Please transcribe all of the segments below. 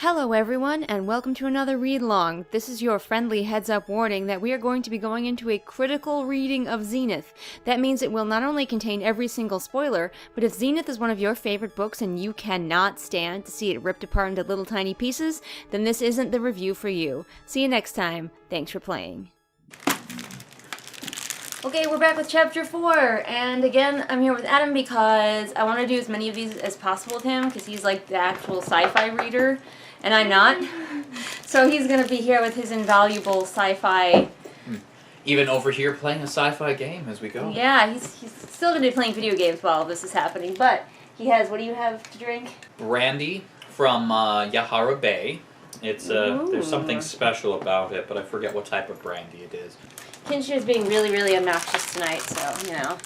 Hello everyone, and welcome to another read-along. This is your friendly heads-up warning that we are going to be going into a critical reading of Zenith. That means it will not only contain every single spoiler, but if Zenith is one of your favorite books and you cannot stand to see it ripped apart into little tiny pieces, then this isn't the review for you. See you next time. Thanks for playing. Okay, we're back with Chapter 4, and again, I'm here with Adam because I want to do as many of these as possible with him, because he's like the actual sci-fi reader, and I'm not. So he's going to be here with his invaluable sci-fi. Even over here playing a sci-fi game as we go. Yeah, he's still going to be playing video games while this is happening, but he has, what do you have to drink? Brandy from Yahara Bay. It's there's something special about it, but I forget what type of brandy it is. Kinshir is being really, really obnoxious tonight, so, you know.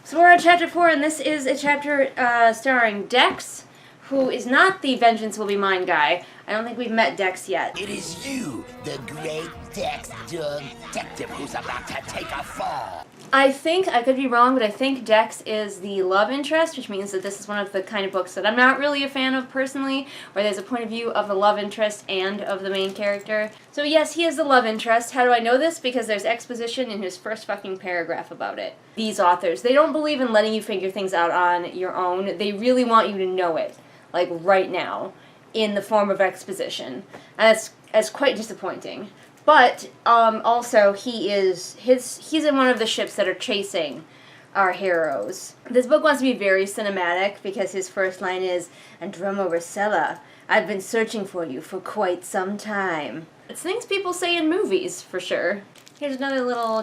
So we're on Chapter 4, and this is a chapter starring Dex, who is not the Vengeance Will Be Mine guy. I don't think we've met Dex yet. It is you, the great Dex detective, who's about to take a fall. I think, I could be wrong, but I think Dex is the love interest, which means that this is one of the kind of books that I'm not really a fan of personally, where there's a point of view of the love interest and of the main character. So yes, he is the love interest. How do I know this? Because there's exposition in his first fucking paragraph about it. These authors, they don't believe in letting you figure things out on your own. They really want you to know it, like right now, in the form of exposition. And that's quite disappointing. But, also, he's in one of the ships that are chasing our heroes. This book wants to be very cinematic because his first line is, "Androma Rosella, I've been searching for you for quite some time." It's things people say in movies, for sure. Here's another little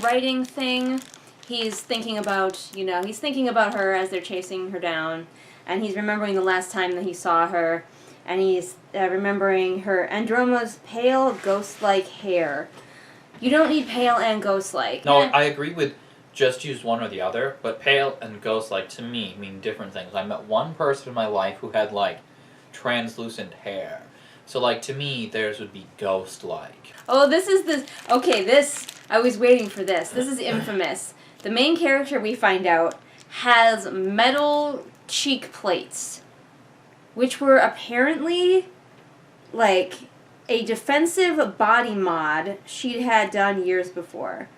writing thing. He's thinking about, he's thinking about her as they're chasing her down, and he's remembering the last time that he saw her. And he's remembering her Androma's pale, ghost-like hair. You don't need pale and ghost-like. No, I agree with just use one or the other, but pale and ghost-like to me mean different things. I met one person in my life who had, translucent hair. So, to me, theirs would be ghost-like. Oh, I was waiting for this. This is infamous. The main character, we find out, has metal cheek plates, which were apparently, a defensive body mod she'd had done years before.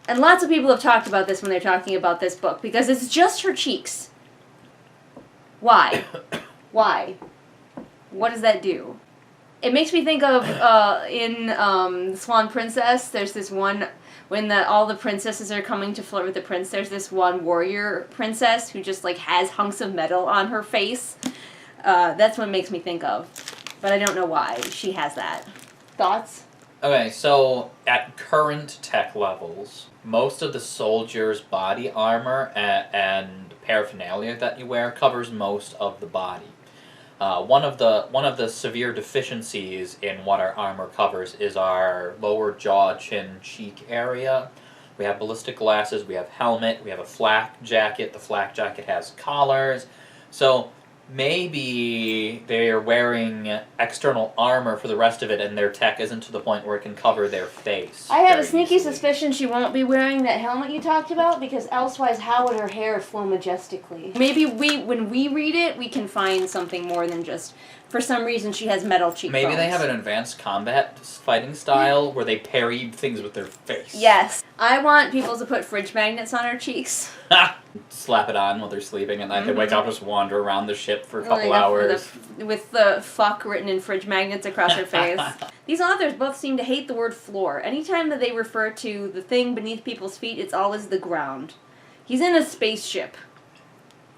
And lots of people have talked about this when they're talking about this book, because it's just her cheeks. Why? Why? What does that do? It makes me think of, in Swan Princess, there's this one, when all the princesses are coming to flirt with the prince, there's this one warrior princess who just, has hunks of metal on her face. That's what it makes me think of. But I don't know why she has that. Thoughts? Okay, so at current tech levels, most of the soldier's body armor and paraphernalia that you wear covers most of the body. One of the severe deficiencies in what our armor covers is our lower jaw, chin, cheek area. We have ballistic glasses, we have helmet, we have a flak jacket. The flak jacket has collars. So maybe they're wearing external armor for the rest of it and their tech isn't to the point where it can cover their face. I have a sneaky suspicion she won't be wearing that helmet you talked about, because elsewise how would her hair flow majestically? Maybe when we read it, we can find something more than just, for some reason, she has metal cheekbones. Maybe they have an advanced combat fighting style where they parry things with their face. Yes. I want people to put fridge magnets on her cheeks. Slap it on while they're sleeping, and then they wake up, just wander around the ship for a couple hours. With the fuck written in fridge magnets across her face. These authors both seem to hate the word floor. Anytime that they refer to the thing beneath people's feet, it's always the ground. He's in a spaceship.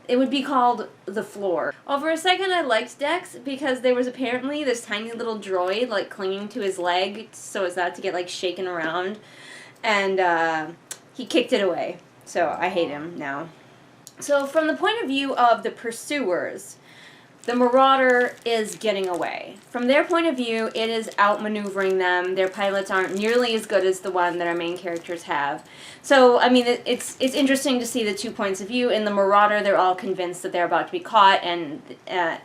It would be called the floor. Oh, for a second I liked Dex because there was apparently this tiny little droid, clinging to his leg so as not to get, shaken around. And, he kicked it away. So I hate him now. So from the point of view of the pursuers, the Marauder is getting away. From their point of view, it is outmaneuvering them. Their pilots aren't nearly as good as the one that our main characters have. So, I mean, it's interesting to see the 2 points of view. In the Marauder, they're all convinced that they're about to be caught, and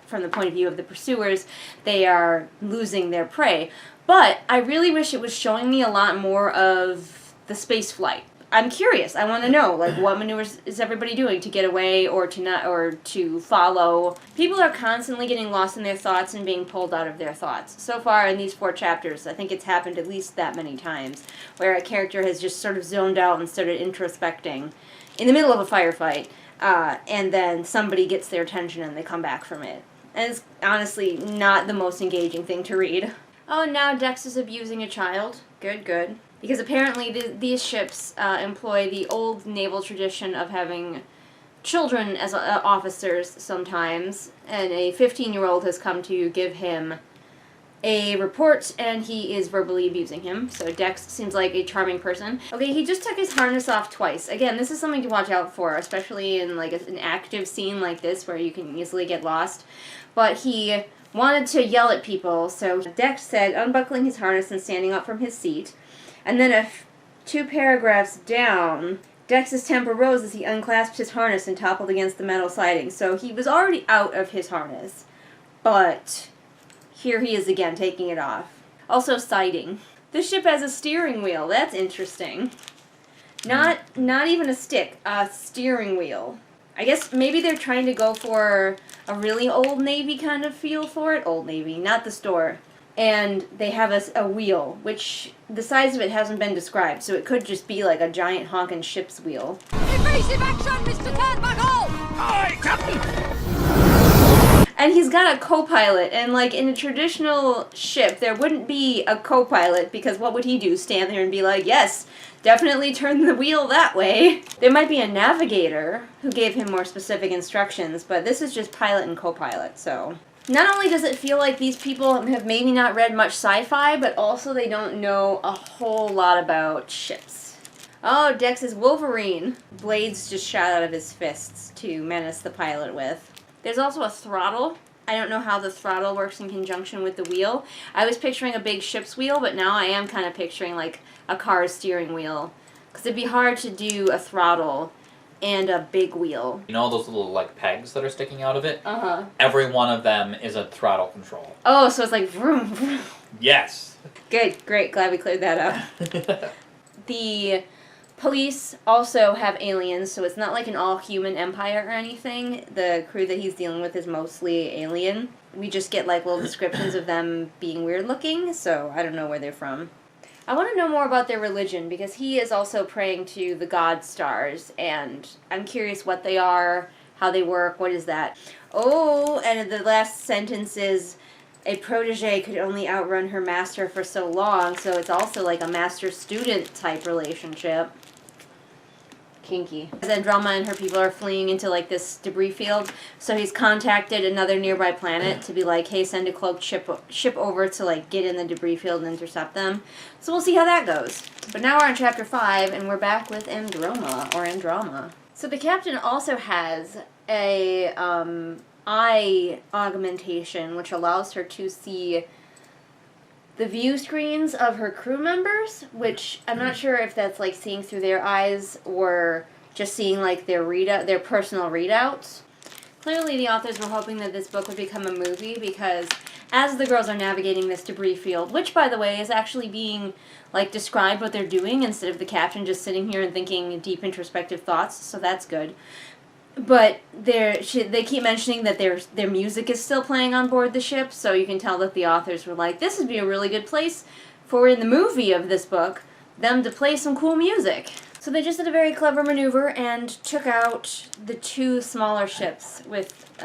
from the point of view of the pursuers, they are losing their prey. But I really wish it was showing me a lot more of the space flight. I'm curious. I want to know, like, what maneuvers is everybody doing to get away or to not, or to follow. People are constantly getting lost in their thoughts and being pulled out of their thoughts. So far in these 4 chapters, I think it's happened at least that many times, where a character has just sort of zoned out and started introspecting in the middle of a firefight, and then somebody gets their attention and they come back from it. And it's honestly not the most engaging thing to read. Oh, now Dex is abusing a child. Good, good. Because apparently these ships employ the old naval tradition of having children as officers sometimes, and a 15-year-old has come to give him a report, and he is verbally abusing him. So Dex seems like a charming person. Okay, he just took his harness off twice. Again, this is something to watch out for, especially in like an active scene like this where you can easily get lost. But he wanted to yell at people, so Dex said, unbuckling his harness and standing up from his seat. And then 2 paragraphs down, Dex's temper rose as he unclasped his harness and toppled against the metal siding. So he was already out of his harness, but here he is again, taking it off. Also, siding. This ship has a steering wheel. That's interesting. Not even a stick, a steering wheel. I guess maybe they're trying to go for a really Old Navy kind of feel for it. Old Navy, not the store. And they have a wheel, which the size of it hasn't been described, so it could just be like a giant honkin' ship's wheel. Evasive action, Mr. Turnbuckle! Aye, Captain! And he's got a co-pilot, and like in a traditional ship, there wouldn't be a co-pilot, because what would he do? Stand there and be like, yes, definitely turn the wheel that way. There might be a navigator who gave him more specific instructions, but this is just pilot and co-pilot, so. Not only does it feel like these people have maybe not read much sci-fi, but also they don't know a whole lot about ships. Oh, Dex is Wolverine. Blades just shot out of his fists to menace the pilot with. There's also a throttle. I don't know how the throttle works in conjunction with the wheel. I was picturing a big ship's wheel, but now I am kind of picturing like a car's steering wheel. Because it'd be hard to do a throttle and a big wheel. You know those little like pegs that are sticking out of it? Uh-huh. Every one of them is a throttle control. Oh, so it's like vroom, vroom. Yes. Good, great, glad we cleared that up. The police also have aliens, so it's not like an all-human empire or anything. The crew that he's dealing with is mostly alien. We just get like little descriptions of them being weird-looking, so I don't know where they're from. I want to know more about their religion, because he is also praying to the god stars, and I'm curious what they are, how they work, what is that? Oh, and the last sentence is, a protege could only outrun her master for so long, so it's also like a master-student type relationship. Kinky. Andromeda and her people are fleeing into like this debris field, so he's contacted another nearby planet to be like, hey, send a cloaked ship over to like get in the debris field and intercept them. So we'll see how that goes. But now we're on chapter 5 and we're back with Androma. So the captain also has a eye augmentation, which allows her to see the view screens of her crew members, which I'm not sure if that's like seeing through their eyes or just seeing like their personal readouts. Clearly the authors were hoping that this book would become a movie, because as the girls are navigating this debris field, which by the way is actually being like described what they're doing instead of the captain just sitting here and thinking deep introspective thoughts, so that's good. But they keep mentioning that their music is still playing on board the ship, so you can tell that the authors were like, this would be a really good place for, in the movie of this book, them to play some cool music. So they just did a very clever maneuver and took out the 2 smaller ships with,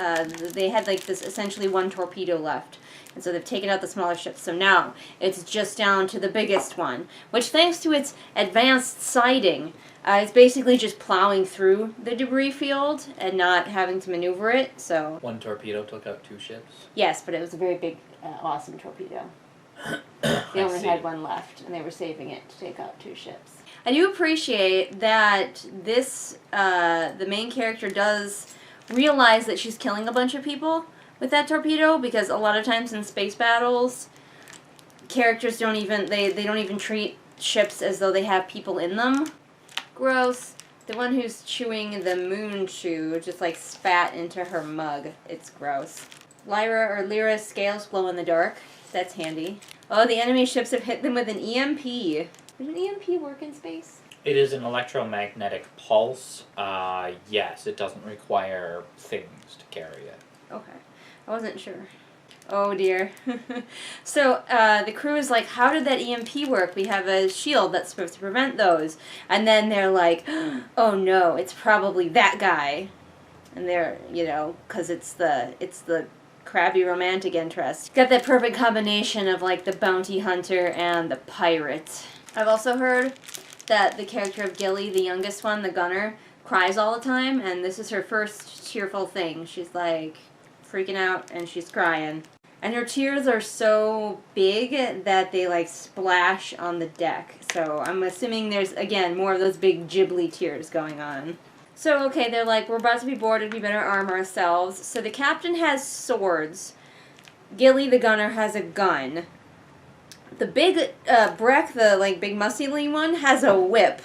they had like this essentially 1 torpedo left. And so they've taken out the smaller ships. So now it's just down to the biggest one, which thanks to its advanced siding, it's basically just plowing through the debris field and not having to maneuver it, so. 1 torpedo took out 2 ships? Yes, but it was a very big, awesome torpedo. They only had 1 left, and they were saving it to take out 2 ships. I do appreciate that this, the main character does realize that she's killing a bunch of people with that torpedo, because a lot of times in space battles, characters don't even, they don't even treat ships as though they have people in them. Gross. The one who's chewing the moon chew just like spat into her mug. It's gross. Lyra's scales glow in the dark. That's handy. Oh, the enemy ships have hit them with an EMP. Would an EMP work in space? It is an electromagnetic pulse. Yes, it doesn't require things to carry it. Okay. I wasn't sure. Oh dear. So, the crew is like, how did that EMP work? We have a shield that's supposed to prevent those. And then they're like, oh no, it's probably that guy. And they're, you know, because it's the crabby romantic interest. Got that perfect combination of, like, the bounty hunter and the pirate. I've also heard that the character of Gilly, the youngest one, the gunner, cries all the time, and this is her first tearful thing. She's, like, freaking out, and she's crying. And her tears are so big that they, like, splash on the deck. So I'm assuming there's, again, more of those big Ghibli tears going on. So, okay, they're like, we're about to be boarded, we better arm ourselves. So the captain has swords. Gilly, the gunner, has a gun. The big, Breck, the, like, big musty lean one, has a whip.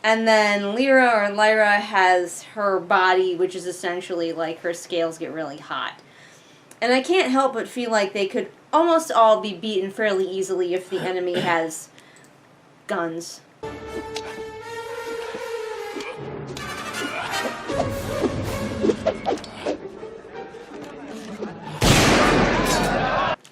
And then Lyra has her body, which is essentially, like, her scales get really hot. And I can't help but feel like they could almost all be beaten fairly easily if the enemy has guns.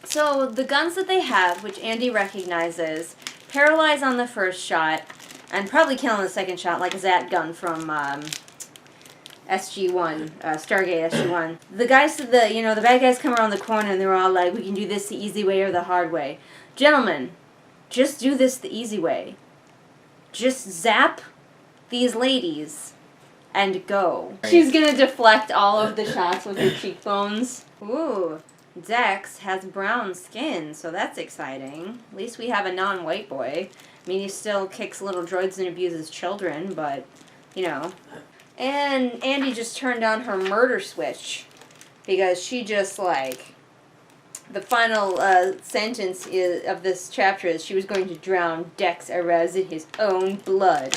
So, the guns that they have, which Andy recognizes, paralyze on the first shot, and probably kill on the second shot, like a Zat gun from SG-1, Stargate SG-1. The guys, the bad guys come around the corner and they're all like, we can do this the easy way or the hard way. Gentlemen, just do this the easy way. Just zap these ladies and go. She's gonna deflect all of the shots with her cheekbones. Ooh. Dex has brown skin, so that's exciting. At least we have a non-white boy. I mean, he still kicks little droids and abuses children, but, you know. And Andy just turned on her murder switch because she just, like, the final sentence of this chapter is she was going to drown Dex Erez in his own blood.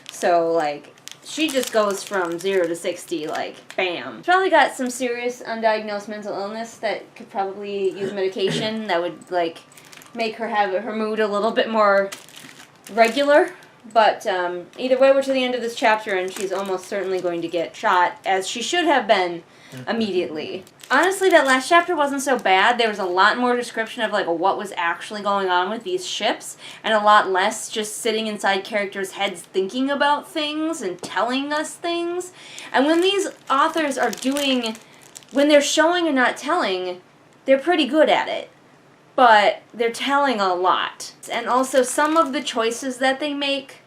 So, like, she just goes from 0 to 60, like, bam. Probably got some serious undiagnosed mental illness that could probably use medication that would, like, make her have her mood a little bit more regular. But either way, we're to the end of this chapter, and she's almost certainly going to get shot, as she should have been immediately. Honestly, that last chapter wasn't so bad. There was a lot more description of, like, what was actually going on with these ships, and a lot less just sitting inside characters' heads thinking about things and telling us things. And when these authors are when they're showing and not telling, they're pretty good at it. But they're telling a lot. And also, some of the choices that they make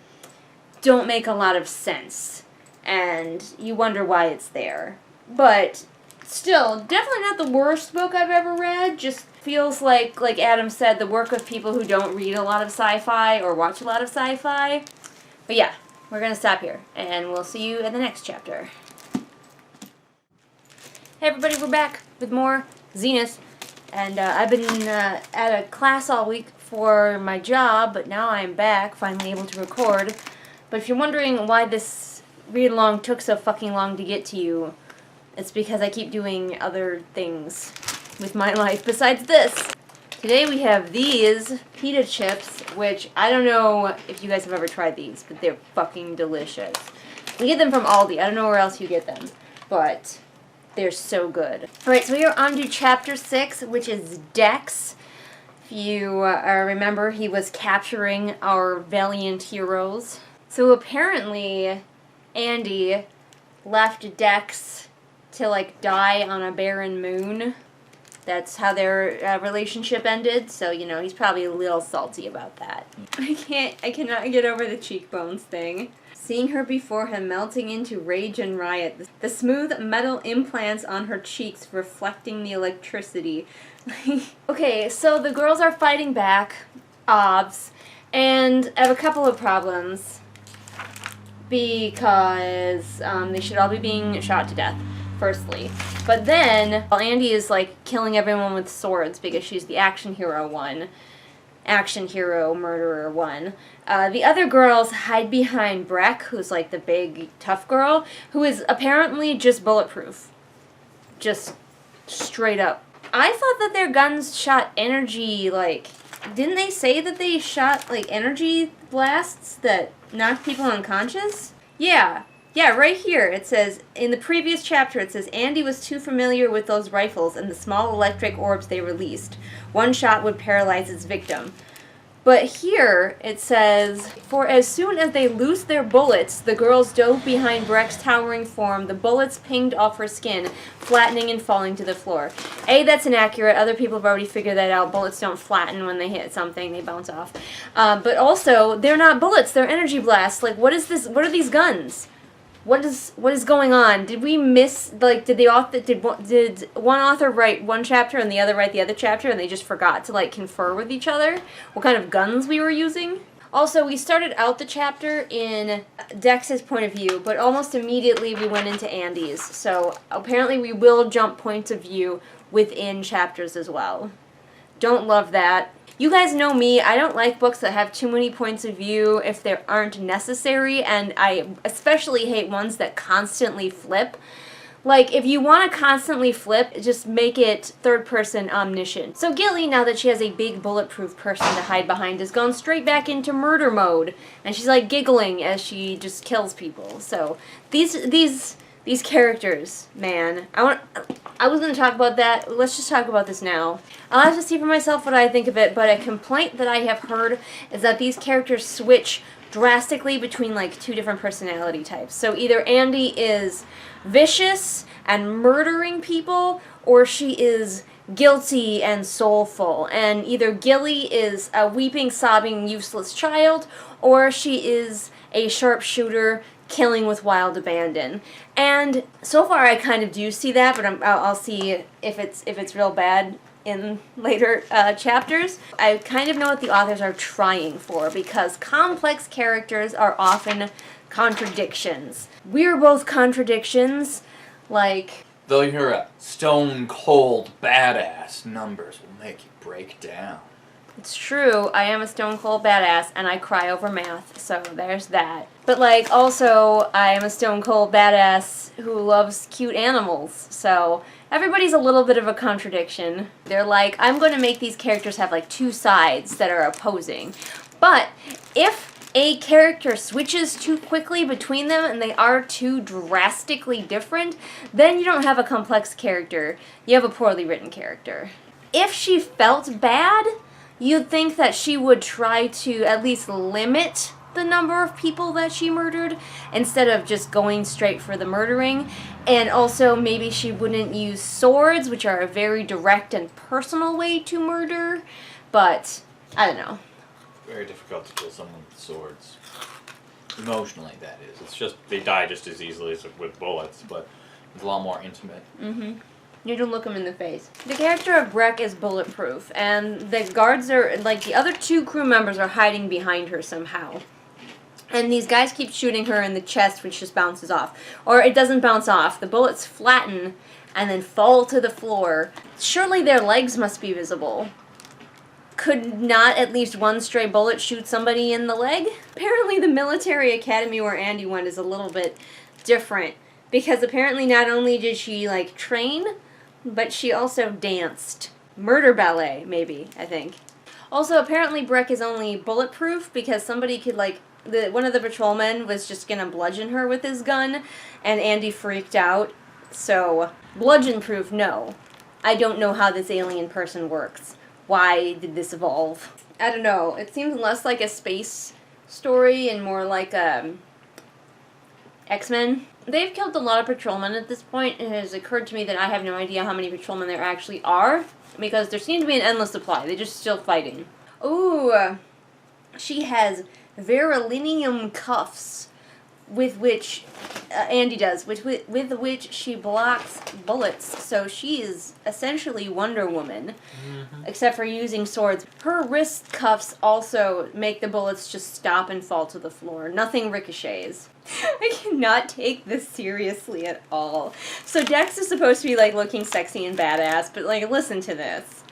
don't make a lot of sense. And you wonder why it's there. But still, definitely not the worst book I've ever read. Just feels like Adam said, the work of people who don't read a lot of sci-fi or watch a lot of sci-fi. But yeah, we're going to stop here. And we'll see you in the next chapter. Hey everybody, we're back with more Zenith. And I've been at a class all week for my job, but now I'm back, finally able to record. But if you're wondering why this read-along took so fucking long to get to you, it's because I keep doing other things with my life besides this. Today we have these pita chips, which I don't know if you guys have ever tried these, but they're fucking delicious. We get them from Aldi. I don't know where else you get them, but they're so good. Alright, so we are on to Chapter 6, which is Dex. If you remember, he was capturing our valiant heroes. So apparently, Andy left Dex to, like, die on a barren moon. That's how their relationship ended, so, you know, he's probably a little salty about that. I cannot get over the cheekbones thing. Seeing her before him melting into rage and riot, the smooth metal implants on her cheeks reflecting the electricity. Okay, so the girls are fighting back, obvs, and I have a couple of problems. Because they should all be being shot to death, firstly. But then, while Andy is, like, killing everyone with swords because she's the action hero one, action hero murderer one, the other girls hide behind Breck, who's, like, the big tough girl, who is apparently just bulletproof. Just straight up. I thought that their guns shot energy, like, didn't they say that they shot, like, energy blasts that knocked people unconscious? Yeah. Yeah, right here it says, in the previous chapter it says, Andy was too familiar with those rifles and the small electric orbs they released. One shot would paralyze its victim. But here it says, for as soon as they loosed their bullets, the girls dove behind Breck's towering form. The bullets pinged off her skin, flattening and falling to the floor. A, that's inaccurate. Other people have already figured that out. Bullets don't flatten when they hit something. They bounce off. But also, they're not bullets. They're energy blasts. Like, what is this? What are these guns? What is going on? Did we miss, like, did one author write one chapter and the other write the other chapter and they just forgot to, like, confer with each other what kind of guns we were using? Also, we started out the chapter in Dex's point of view, but almost immediately we went into Andy's. So apparently we will jump points of view within chapters as well. Don't love that. You guys know me, I don't like books that have too many points of view if they aren't necessary, and I especially hate ones that constantly flip. Like, if you want to constantly flip, just make it third-person omniscient. So Gilly, now that she has a big bulletproof person to hide behind, has gone straight back into murder mode, and she's, like, giggling as she just kills people. So, these characters, man, I was going to talk about that. Let's just talk about this now. I'll have to see for myself what I think of it, but a complaint that I have heard is that these characters switch drastically between, like, two different personality types. So either Andy is vicious and murdering people, or she is guilty and soulful. And either Gilly is a weeping, sobbing, useless child, or she is a sharpshooter killing with wild abandon. And so far I kind of do see that, but I'll see if it's real bad in later chapters. I kind of know what the authors are trying for, because complex characters are often contradictions. We're both contradictions, like... Though you're a stone-cold badass, numbers will make you break down. It's true, I am a stone-cold badass, and I cry over math, so there's that. But, like, also, I am a stone-cold badass who loves cute animals, so everybody's a little bit of a contradiction. They're like, I'm going to make these characters have, like, two sides that are opposing. But if a character switches too quickly between them and they are too drastically different, then you don't have a complex character. You have a poorly written character. If she felt bad, you'd think that she would try to at least limit the number of people that she murdered instead of just going straight for the murdering. And also maybe she wouldn't use swords, which are a very direct and personal way to murder. But, I don't know. Very difficult to kill someone with swords. Emotionally, that is. It's just, they die just as easily as with bullets, but it's a lot more intimate. Mm-hmm. You don't look him in the face. The character of Breck is bulletproof, and the guards are, like, the other two crew members are hiding behind her somehow. And these guys keep shooting her in the chest, which just bounces off. Or it doesn't bounce off. The bullets flatten and then fall to the floor. Surely their legs must be visible. Could not at least one stray bullet shoot somebody in the leg? Apparently the military academy where Andy went is a little bit different. Because apparently not only did she, like, train, but she also danced. Murder ballet, maybe, I think. Also, apparently Breck is only bulletproof because somebody could, like, one of the patrolmen was just gonna bludgeon her with his gun, and Andy freaked out. So, bludgeon-proof, no. I don't know how this alien person works. Why did this evolve? I don't know. It seems less like a space story and more like X-Men. They've killed a lot of patrolmen at this point. It has occurred to me that I have no idea how many patrolmen there actually are, because there seems to be an endless supply. They're just still fighting. Ooh, she has verilinium cuffs, with which Andy does, with which she blocks bullets. So she is essentially Wonder Woman, except for using swords. Her wrist cuffs also make the bullets just stop and fall to the floor. Nothing ricochets. I cannot take this seriously at all. So Dex is supposed to be, like, looking sexy and badass, but, like, listen to this.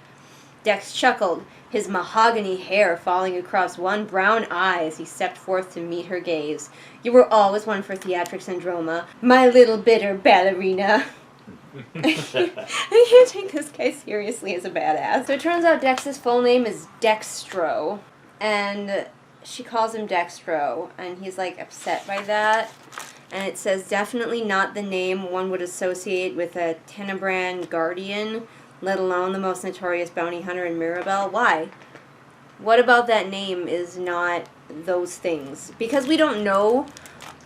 Dex chuckled, his mahogany hair falling across one brown eye as he stepped forth to meet her gaze. You were always one for theatrics and drama, my little bitter ballerina. I can't take this guy seriously as a badass. So it turns out Dex's full name is Dextro, and she calls him Dextro, and he's like upset by that. And it says, definitely not the name one would associate with a Tenebrand guardian, let alone the most notorious bounty hunter in Mirabelle. Why? What about that name is not those things? Because we don't know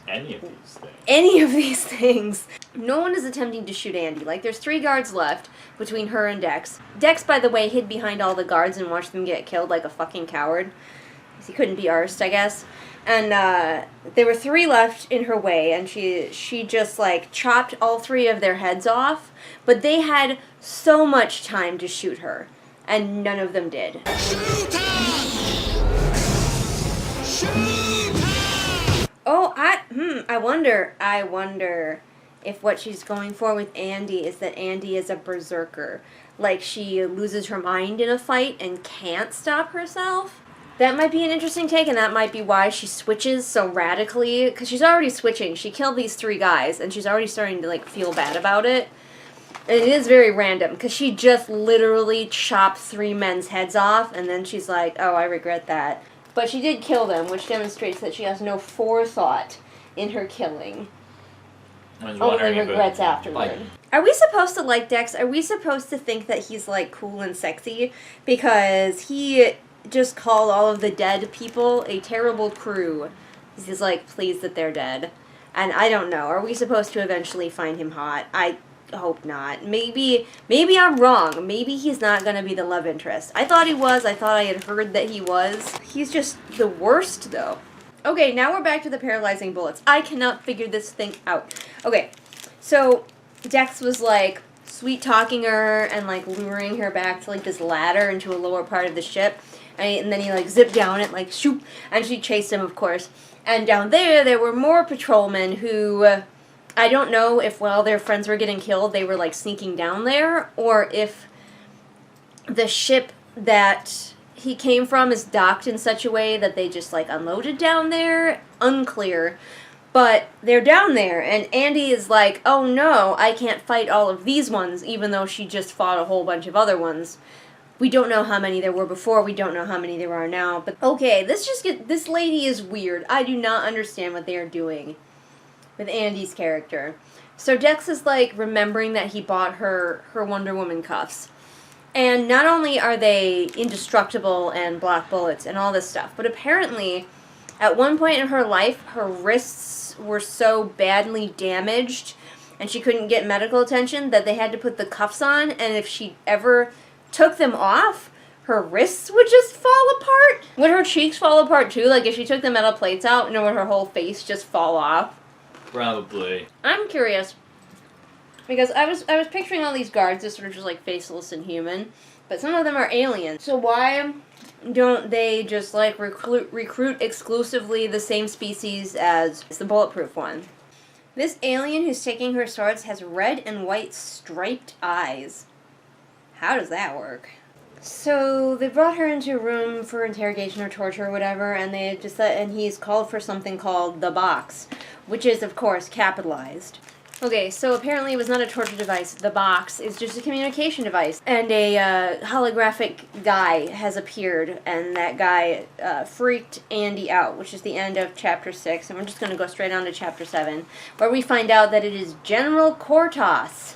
Any of these things. any of these things. No one is attempting to shoot Andy. Like, there's 3 guards left between her and Dex. Dex, by the way, hid behind all the guards and watched them get killed like a fucking coward. Because he couldn't be arsed, I guess. And there were 3 left in her way, and she just, like, chopped all 3 of their heads off. But they had so much time to shoot her, and none of them did. Oh, I wonder if what she's going for with Andy is that Andy is a berserker. Like, she loses her mind in a fight and can't stop herself. That might be an interesting take, and that might be why she switches so radically. Because she's already switching. She killed these 3 guys, and she's already starting to, like, feel bad about it. And it is very random, because she just literally chopped 3 men's heads off, and then she's like, oh, I regret that. But she did kill them, which demonstrates that she has no forethought in her killing. Only regrets afterward. Are we supposed to like Dex? Are we supposed to think that he's, like, cool and sexy? Because he just called all of the dead people a terrible crew. He's, like, pleased that they're dead. And I don't know. Are we supposed to eventually find him hot? I hope not. Maybe I'm wrong. Maybe he's not gonna be the love interest. I thought he was. I thought I had heard that he was. He's just the worst, though. Okay, now we're back to the paralyzing bullets. I cannot figure this thing out. Okay, so Dex was, like, sweet-talking her and, like, luring her back to, like, this ladder into a lower part of the ship. And then he, like, zipped down it, like, shoop, and she chased him, of course. And down there were more patrolmen who, I don't know if while their friends were getting killed, they were, like, sneaking down there, or if the ship that he came from is docked in such a way that they just, like, unloaded down there. Unclear. But they're down there, and Andy is like, oh no, I can't fight all of these ones, even though she just fought a whole bunch of other ones. We don't know how many there were before, we don't know how many there are now, but okay, this lady is weird. I do not understand what they are doing with Andy's character. So Dex is, like, remembering that he bought her Wonder Woman cuffs. And not only are they indestructible and block bullets and all this stuff, but apparently, at one point in her life, her wrists were so badly damaged and she couldn't get medical attention that they had to put the cuffs on, and if she ever took them off, her wrists would just fall apart. Would her cheeks fall apart too? Like, if she took the metal plates out, and would her whole face just fall off? Probably. I'm curious. Because I was picturing all these guards as sort of just, like, faceless and human, but some of them are aliens. So why don't they just, like, recruit exclusively the same species as the bulletproof one? This alien who's taking her swords has red and white striped eyes. How does that work? So they brought her into a room for interrogation or torture or whatever, and and he's called for something called the box, which is, of course, capitalized. Okay, so apparently it was not a torture device. The box is just a communication device. And a holographic guy has appeared, and that guy freaked Andy out, which is the end of Chapter 6. And we're just going to go straight on to Chapter 7, where we find out that it is General Cortos.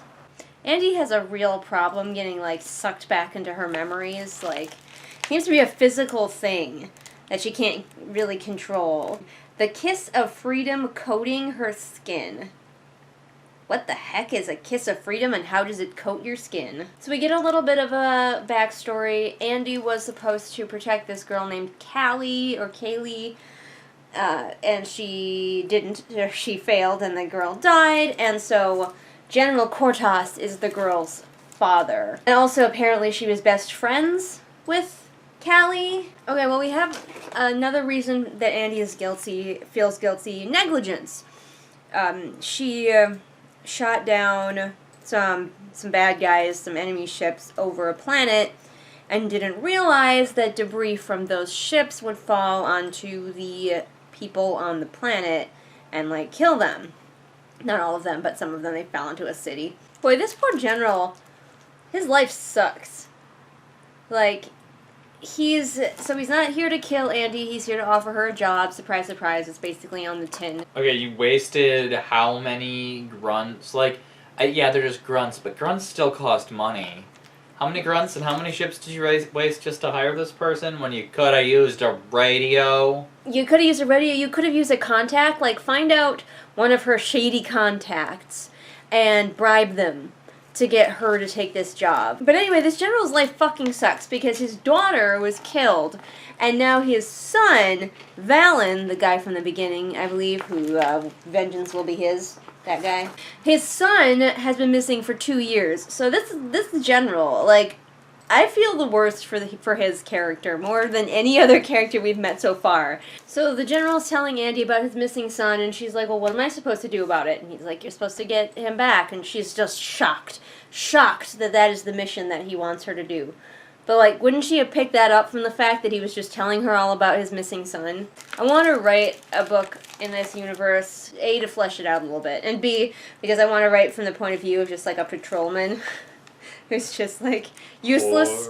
Andy has a real problem getting, like, sucked back into her memories. Like, it seems to be a physical thing that she can't really control. The kiss of freedom coating her skin. What the heck is a kiss of freedom, and how does it coat your skin? So we get a little bit of a backstory. Andy was supposed to protect this girl named Callie, and she didn't. She failed, and the girl died, and so General Cortos is the girl's father. And also, apparently, she was best friends with Callie. Okay, well, we have another reason that Andy is feels guilty. Negligence. She shot down some bad guys, some enemy ships over a planet, and didn't realize that debris from those ships would fall onto the people on the planet and, like, kill them. Not all of them, but some of them. They fell into a city. Boy, this poor general, his life sucks. Like, he's not here to kill Andy, he's here to offer her a job. Surprise, surprise, it's basically on the tin. Okay, you wasted how many grunts? Like, yeah, they're just grunts, but grunts still cost money. How many grunts and how many ships did you waste just to hire this person when you could have used a radio? You could have used a radio, you could have used a contact, like find out one of her shady contacts and bribe them to get her to take this job. But anyway, this general's life fucking sucks because his daughter was killed, and now his son, Valen, the guy from the beginning, I believe, who vengeance will be his, that guy. His son has been missing for 2 years. So this general, like, I feel the worst for his character more than any other character we've met so far. So the general's telling Andy about his missing son, and she's like, well, what am I supposed to do about it? And he's like, you're supposed to get him back. And she's just shocked that that is the mission that he wants her to do. But, like, wouldn't she have picked that up from the fact that he was just telling her all about his missing son? I want to write a book in this universe, A, to flesh it out a little bit, and B, because I want to write from the point of view of just, like, a patrolman who's just, like, useless,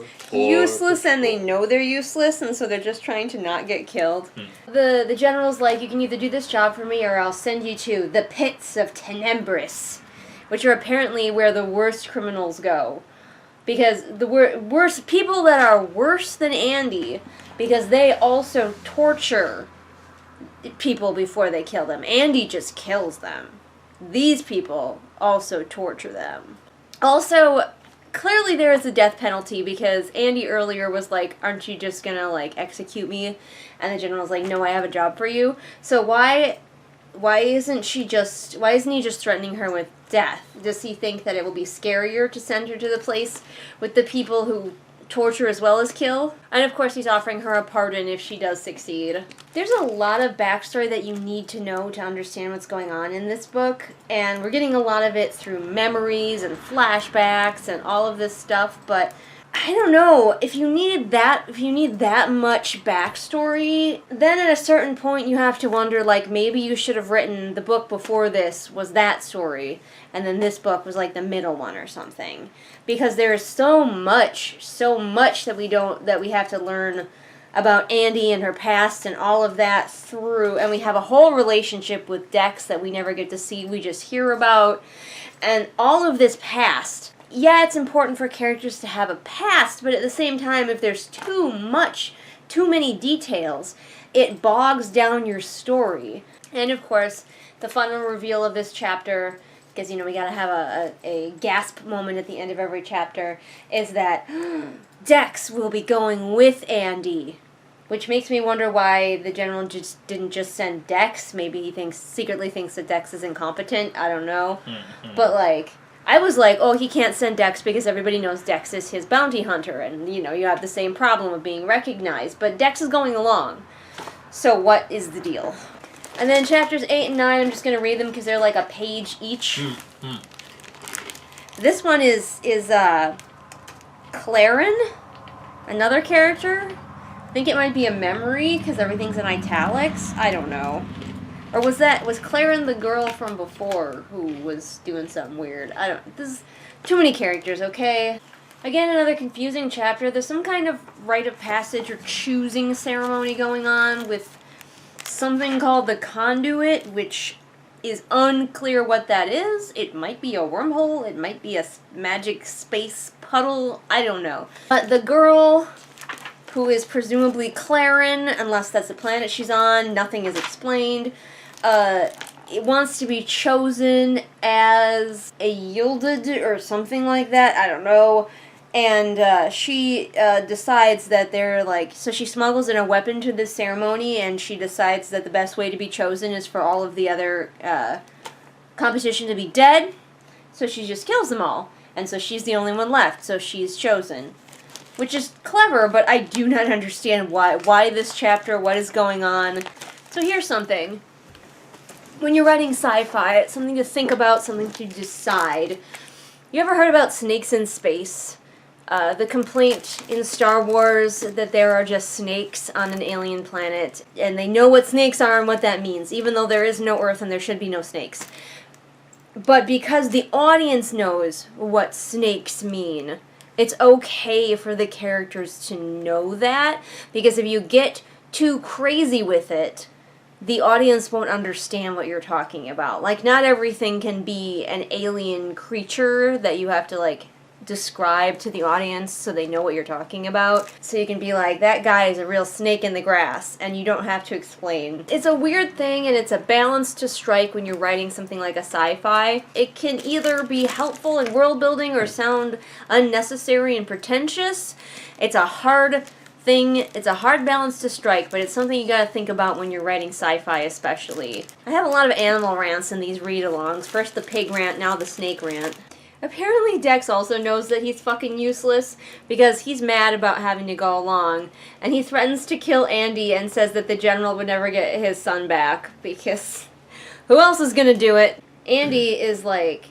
and they know they're useless, and so they're just trying to not get killed. The general's like, you can either do this job for me, or I'll send you to the pits of Tenebris, which are apparently where the worst criminals go. Because the worst people that are worse than Andy, because they also torture people before they kill them. Andy just kills them. These people also torture them. Also, clearly there is a death penalty because Andy earlier was like, aren't you just gonna, like, execute me? And the general's like, no, I have a job for you. So why isn't he just threatening her with death? Does he think that it will be scarier to send her to the place with the people who torture as well as kill? And of course he's offering her a pardon if she does succeed. There's a lot of backstory that you need to know to understand what's going on in this book, and we're getting a lot of it through memories and flashbacks and all of this stuff, but I don't know, if you need that much backstory, then at a certain point you have to wonder, like, maybe you should have written the book before this was that story, and then this book was like the middle one or something. Because there is so much that we have to learn about Andy and her past and all of that through, and we have a whole relationship with Dex that we never get to see, we just hear about, and all of this past. Yeah, it's important for characters to have a past, but at the same time, if there's too many details, it bogs down your story. And of course, the final reveal of this chapter, because, you know, we gotta have a gasp moment at the end of every chapter, is that Dex will be going with Andy. Which makes me wonder why the general didn't just send Dex. Maybe he secretly thinks that Dex is incompetent. I don't know. But, like, I was like, oh, he can't send Dex because everybody knows Dex is his bounty hunter, and, you know, you have the same problem of being recognized, but Dex is going along. So what is the deal? And then chapters 8 and 9, I'm just going to read them because they're like a page each. This one is Claren, another character. I think it might be a memory because everything's in italics. I don't know. Or was Claren the girl from before who was doing something weird? This is too many characters, okay? Again, another confusing chapter. There's some kind of rite of passage or choosing ceremony going on with something called the conduit, which is unclear what that is. It might be a wormhole. It might be a magic space puddle. I don't know. But the girl, who is presumably Claren, unless that's the planet she's on, nothing is explained. It wants to be chosen as a yielded or something like that. I don't know. And she decides that they're like, so she smuggles in a weapon to this ceremony, and she decides that the best way to be chosen is for all of the other competition to be dead. So she just kills them all. And so she's the only one left, so she's chosen. Which is clever, but I do not understand why this chapter, what is going on. So here's something. When you're writing sci-fi, it's something to think about, something to decide. You ever heard about snakes in space? The complaint in Star Wars that there are just snakes on an alien planet, and they know what snakes are and what that means, even though there is no Earth and there should be no snakes. But because the audience knows what snakes mean, it's okay for the characters to know that, because if you get too crazy with it, the audience won't understand what you're talking about. Like, not everything can be an alien creature that you have to, like, describe to the audience so they know what you're talking about. So you can be like, that guy is a real snake in the grass, and you don't have to explain. It's a weird thing, and it's a balance to strike when you're writing something like a sci-fi. It can either be helpful in world building or sound unnecessary and pretentious. It's a hard thing, it's a hard balance to strike, but it's something you gotta think about when you're writing sci-fi especially. I have a lot of animal rants in these read-alongs. First the pig rant, now the snake rant. Apparently Dex also knows that he's fucking useless because he's mad about having to go along, and he threatens to kill Andy and says that the general would never get his son back because who else is gonna do it? Andy is like,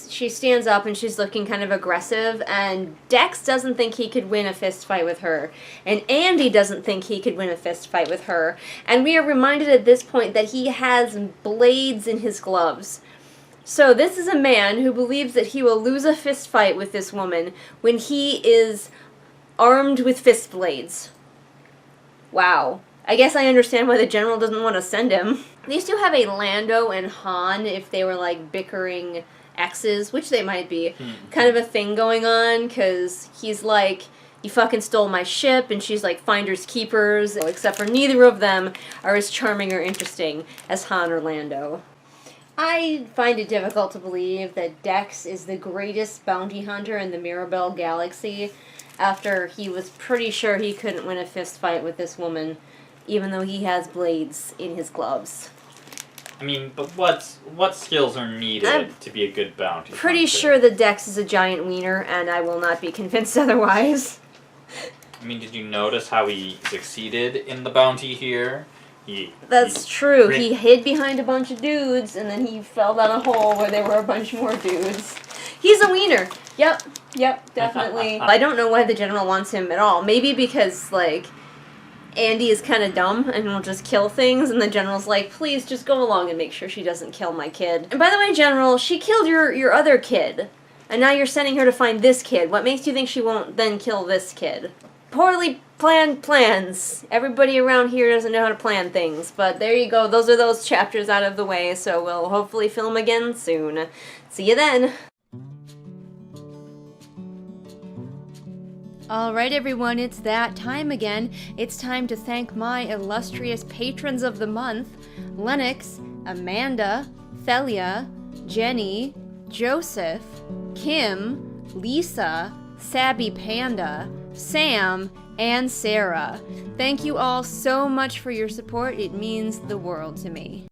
she stands up and she's looking kind of aggressive, and Dex doesn't think he could win a fist fight with her, and Andy doesn't think he could win a fist fight with her, and we are reminded at this point that he has blades in his gloves. So this is a man who believes that he will lose a fist fight with this woman when he is armed with fist blades. Wow. I guess I understand why the general doesn't want to send him. These two have a Lando and Han, if they were like bickering exes, which they might be, kind of a thing going on, because he's like, you fucking stole my ship, and she's like, finders keepers, except for neither of them are as charming or interesting as Han or Lando. I find it difficult to believe that Dex is the greatest bounty hunter in the Mirabel galaxy after he was pretty sure he couldn't win a fist fight with this woman, even though he has blades in his gloves. I mean, but what skills are needed to be a good bounty hunter? Pretty sure that Dex is a giant wiener, and I will not be convinced otherwise. I mean, did you notice how he succeeded in the bounty here? That's true. He hid behind a bunch of dudes, and then he fell down a hole where there were a bunch more dudes. He's a wiener. Yep, definitely. I don't know why the general wants him at all. Maybe because, like, Andy is kind of dumb and will just kill things, and the general's like, please just go along and make sure she doesn't kill my kid. And by the way, General, she killed your other kid, and now you're sending her to find this kid. What makes you think she won't then kill this kid? Poorly planned plans. Everybody around here doesn't know how to plan things, but there you go. Those are those chapters out of the way, so we'll hopefully film again soon. See you then! Alright everyone, it's that time again. It's time to thank my illustrious patrons of the month: Lennox, Amanda, Thelia, Jenny, Joseph, Kim, Lisa, Sabby Panda, Sam, and Sarah. Thank you all so much for your support. It means the world to me.